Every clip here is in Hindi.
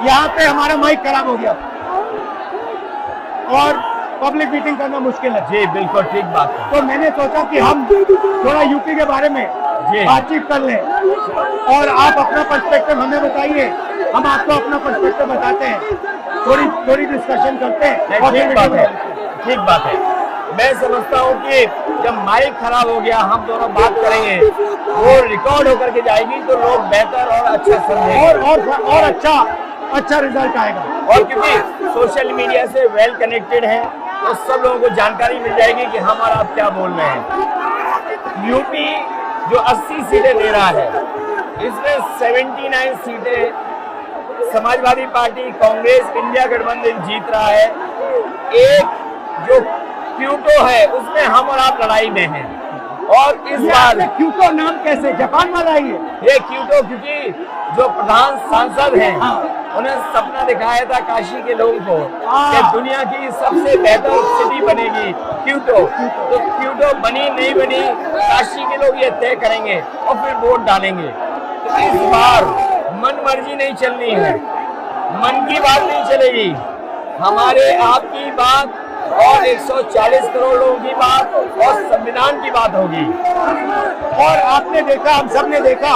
यहाँ पे हमारा माइक खराब हो गया और पब्लिक मीटिंग करना मुश्किल है। जी बिल्कुल ठीक बात है। तो मैंने सोचा कि हम थोड़ा यूपी के बारे में बातचीत कर लें और आप अपना पर्सपेक्टिव हमें बताइए, हम आपको अपना पर्सपेक्टिव बताते हैं, थोड़ी डिस्कशन करते हैं। और ठीक बात है, ठीक बात है। मैं समझता हूँ कि जब माइक खराब हो गया हम दोनों बात करेंगे, वो रिकॉर्ड होकर के जाएगी तो लोग बेहतर और अच्छा समझेंगे और अच्छा रिजल्ट आएगा। और क्योंकि सोशल मीडिया से वेल कनेक्टेड है तो सब लोगों को जानकारी मिल जाएगी कि हम और आप क्या बोल रहे हैं। यूपी जो 80 सीटें दे रहा है, इसमें 79 सीटें समाजवादी पार्टी, कांग्रेस, इंडिया गठबंधन जीत रहा है। एक जो क्यूटो है उसमें हम और आप लड़ाई में हैं। और इस बार क्यूटो नाम कैसे, जापान वाला ही है ये क्यूटो, क्योंकि जो प्रधान सांसद हैं उन्हें सपना दिखाया था काशी के लोगों को कि दुनिया की सबसे बेहतर सिटी बनेगी क्यूटो। तो क्यूटो बनी नहीं बनी, काशी के लोग ये तय करेंगे और फिर वोट डालेंगे। तो इस बार मन मर्जी नहीं चलनी है, मन की बात नहीं चलेगी, हमारे आपकी बात और 140 करोड़ लोगों की बात और संविधान की बात होगी। और आपने देखा, हम सब ने देखा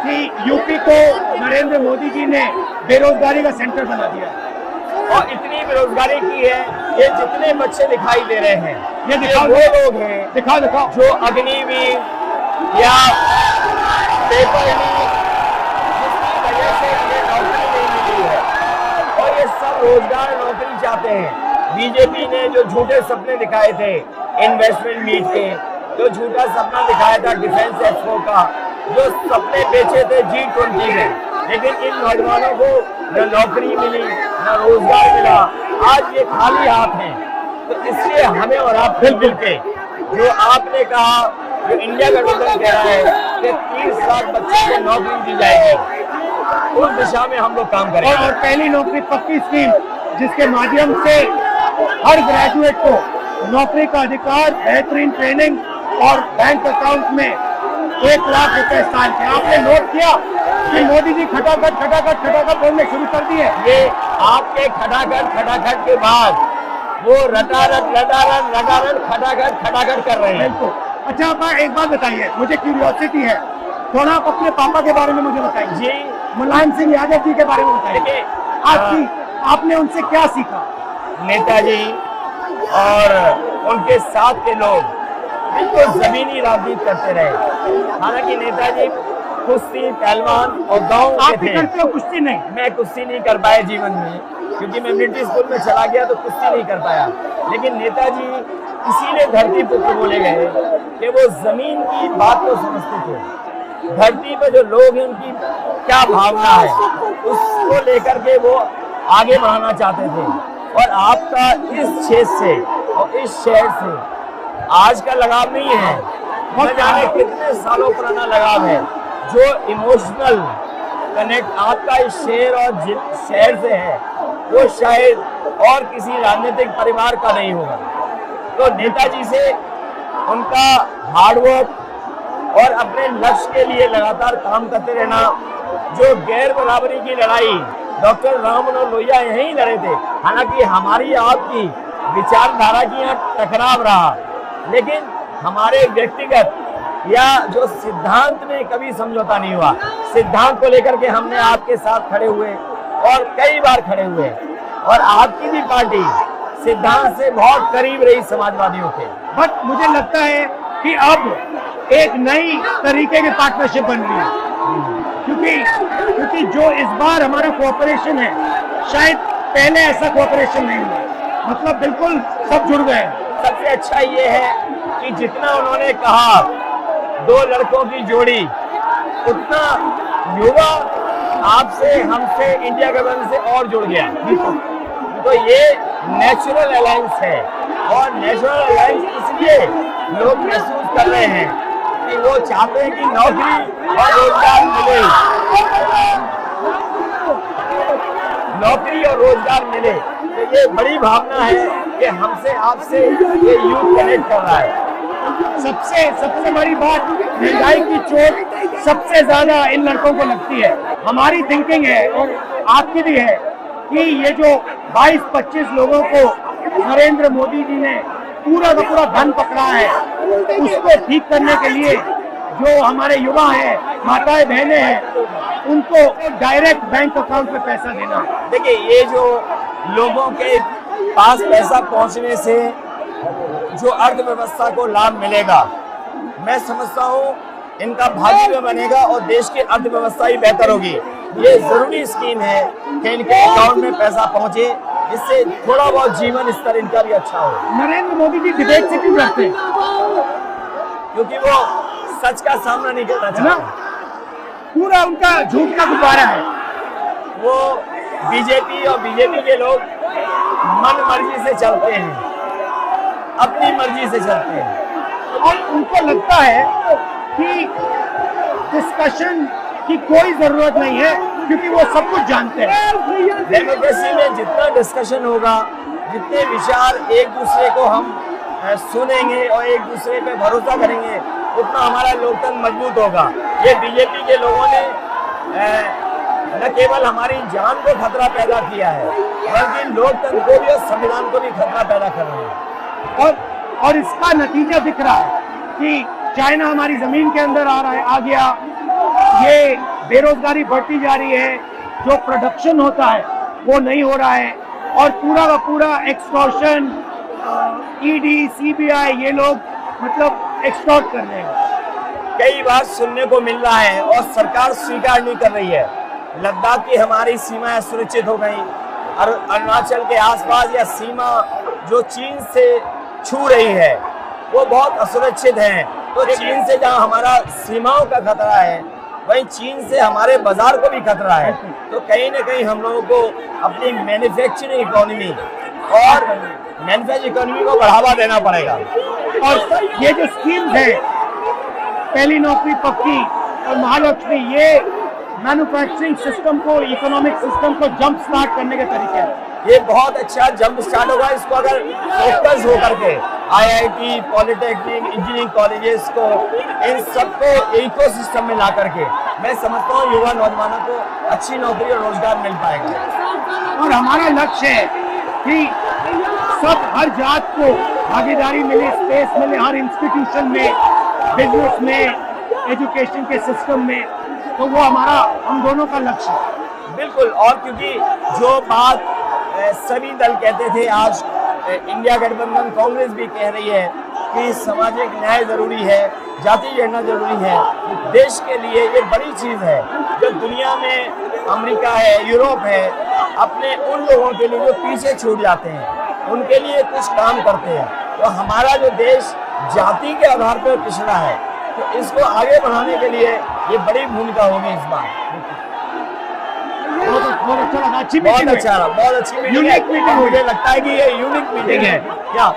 कि यूपी को नरेंद्र मोदी जी ने बेरोजगारी का सेंटर बना दिया और इतनी बेरोजगारी की है, ये जितने बच्चे दिखाई दे रहे हैं ये वो लोग हैं दिखाओ जो अग्निवीर या पेपर जिसकी वजह से उन्हें नौकरी नहीं मिली है और ये सब रोजगार नौकरी चाहते हैं। बीजेपी ने जो झूठे सपने दिखाए थे इन्वेस्टमेंट मीट के, जो झूठा सपना दिखाया था डिफेंस एक्सपो का, जो सपने बेचे थे G20 में, लेकिन इन नौजवानों को न नौकरी मिली न रोजगार मिला, आज ये खाली हाथ हैं। तो इसलिए हमें और आप मिल के जो आपने कहा, जो इंडिया गठबंधन कह रहा है कि 30 लाख बच्चों को नौकरी दी जाएगी, उस दिशा में हम लोग काम करेंगे। और पहली नौकरी पक्की स्कीम जिसके माध्यम से हर ग्रेजुएट को नौकरी का अधिकार, बेहतरीन ट्रेनिंग और बैंक अकाउंट में 1 लाख रुपए साल के। आपने नोट किया कि मोदी जी खटाखट बोलने शुरू कर दिए। ये आपके खटाखट के बाद वो रटारट खटाखट कर रहे हैं। अच्छा आप एक बात बताइए, मुझे क्यूरियोसिटी है, थोड़ा आप अपने पापा के बारे में मुझे बताइए। जी, मुलायम सिंह यादव जी के बारे में बताइए। आपने उनसे क्या सीखा? नेताजी और उनके साथ के लोग बिल्कुल जमीनी राजनीति करते रहे। हालांकि नेताजी कुश्ती, पहलवान और गाँव के थे। कुश्ती नहीं, मैं कुश्ती नहीं कर पाया जीवन में, क्योंकि मैं मिलिट्री स्कूल में चला गया तो कुश्ती नहीं कर पाया। लेकिन नेताजी इसीलिए धरती पुत्र बोले गए कि वो जमीन की बात को समझते थे। धरती पर जो लोग हैं उनकी क्या भावना है उसको लेकर के वो आगे बढ़ाना चाहते थे। और आपका इस क्षेत्र से और इस शहर से आज का लगाव नहीं है, न जाने कितने सालों पुराना लगाव है। जो इमोशनल कनेक्ट आपका इस शहर और शहर से है वो शायद और किसी राजनीतिक परिवार का नहीं होगा। तो नेताजी से उनका हार्डवर्क और अपने लक्ष्य के लिए लगातार काम करते रहना, जो गैर बराबरी की लड़ाई डॉक्टर राम मनोहर लोहिया यहीं लड़े थे। हालांकि हमारी आपकी विचारधारा की यहाँ टकराव रहा, लेकिन हमारे व्यक्तिगत या जो सिद्धांत में कभी समझौता नहीं हुआ। सिद्धांत को लेकर के हमने आपके साथ खड़े हुए और कई बार खड़े हुए, और आपकी भी पार्टी सिद्धांत से बहुत करीब रही समाजवादियों के। बट मुझे लगता है कि अब एक नई तरीके की पार्टनरशिप बन रही है, क्योंकि जो इस बार हमारा कोऑपरेशन है, शायद पहले ऐसा कोऑपरेशन नहीं हुआ। मतलब बिल्कुल सब जुड़ गए। सबसे अच्छा ये है कि जितना उन्होंने कहा 2 लड़कों की जोड़ी, उतना युवा आपसे, हमसे, इंडिया गठबंधन से और जुड़ गया। तो ये नेचुरल अलायंस है, और नेचुरल अलायंस इसलिए लोग महसूस कर रहे हैं कि वो चाहते हैं कि नौकरी और रोजगार मिले, नौकरी और रोजगार मिले। तो ये बड़ी भावना है कि हमसे आपसे ये यूथ कनेक्ट कर रहा है। सबसे बड़ी बात, महंगाई की चोट सबसे ज्यादा इन लड़कों को लगती है। हमारी थिंकिंग है और आपकी भी है कि ये जो 22-25 लोगों को नरेंद्र मोदी जी ने पूरा का पूरा धन पकड़ा है, उसको ठीक करने के लिए जो हमारे युवा हैं, माताएं बहनें हैं, उनको डायरेक्ट बैंक अकाउंट में पैसा देना। देखिए, ये जो लोगों के पास पैसा पहुंचने से जो अर्थव्यवस्था को लाभ मिलेगा, मैं समझता हूँ इनका भाग्य भी बनेगा और देश की अर्थव्यवस्था ही बेहतर होगी। ये जरूरी स्कीम है कि इनके अकाउंट में पैसा पहुंचे, जिससे थोड़ा बहुत जीवन स्तर इनका भी अच्छा हो। नरेंद्र मोदी जी डिबेट से क्यों डरते हैं? क्योंकि वो सच का सामना नहीं करना चाहते। पूरा उनका झूठ का गुब्बारा है। वो बीजेपी और बीजेपी के लोग मन मर्जी से चलते हैं, अपनी मर्जी से चलते हैं, और उनको लगता है कि डिस्कशन की कोई जरूरत नहीं है क्योंकि वो सब कुछ जानते हैं। डेमोक्रेसी में जितना डिस्कशन होगा, जितने विचार एक दूसरे को हम सुनेंगे और एक दूसरे पे भरोसा करेंगे, उतना हमारा लोकतंत्र मजबूत होगा। ये बीजेपी के लोगों ने न केवल हमारी जान को खतरा पैदा किया है, बल्कि लोकतंत्र को भी और संविधान को भी खतरा पैदा कर रहे हैं। और इसका नतीजा दिख रहा है कि चाइना हमारी जमीन के अंदर आ रहा है, आ गया। ये बेरोजगारी बढ़ती जा रही है, जो प्रोडक्शन होता है वो नहीं हो रहा है, और पूरा का पूरा एक्सटॉर्शन, ईडी, सीबीआई, ये लोग मतलब एक्सटॉर्ट कर रहे हैं। कई बार सुनने को मिल रहा है और सरकार स्वीकार नहीं कर रही है, लद्दाख की हमारी सीमाएं सुरक्षित हो गई, और अरुणाचल के आसपास या सीमा जो चीन से छू रही है वो बहुत असुरक्षित है। तो चीन से जहां हमारा सीमाओं का खतरा है, वहीं चीन से हमारे बाजार को भी खतरा है। तो कहीं ना कहीं हम लोगों को अपनी मैन्युफैक्चरिंग इकोनॉमी और मैन्युफैक्चरिंग इकोनॉमी को बढ़ावा देना पड़ेगा। और ये जो स्कीम्स है, पहली नौकरी पक्की और महालक्ष्मी, ये मैन्युफैक्चरिंग सिस्टम को, इकोनॉमिक सिस्टम को जंप स्टार्ट करने के तरीके हैं। ये बहुत अच्छा जंप स्टार्ट होगा। इसको अगर फोकस होकर के आईआईटी, पॉलिटेक्निक, इंजीनियरिंग कॉलेजेस को, इन सबको इकोसिस्टम में ला करके, मैं समझता हूँ युवा नौजवानों को अच्छी नौकरी और रोजगार मिल पाएगा। और हमारा लक्ष्य है कि सब, हर जात को भागीदारी मिले, स्पेस मिले, हर इंस्टीट्यूशन में, बिजनेस में, एजुकेशन के सिस्टम में। तो वो हमारा, हम दोनों का लक्ष्य है। बिल्कुल। और क्योंकि जो बात सभी दल कहते थे, आज इंडिया गठबंधन कांग्रेस भी कह रही है कि सामाजिक न्याय जरूरी है, जाति जनगणना जरूरी है। देश के लिए ये बड़ी चीज है। जो दुनिया में अमेरिका है, यूरोप है, अपने उन लोगों के लिए जो पीछे छूट जाते हैं, उनके लिए कुछ काम करते हैं। तो हमारा जो देश जाति के आधार पर पिछड़ा है, तो इसको आगे बढ़ाने के लिए ये बड़ी भूमिका होगी इस बार। बहुत अच्छा लगा, अच्छी बहुत अच्छी मीटिंग है। मुझे लगता है कि ये यूनिक मीटिंग है। क्या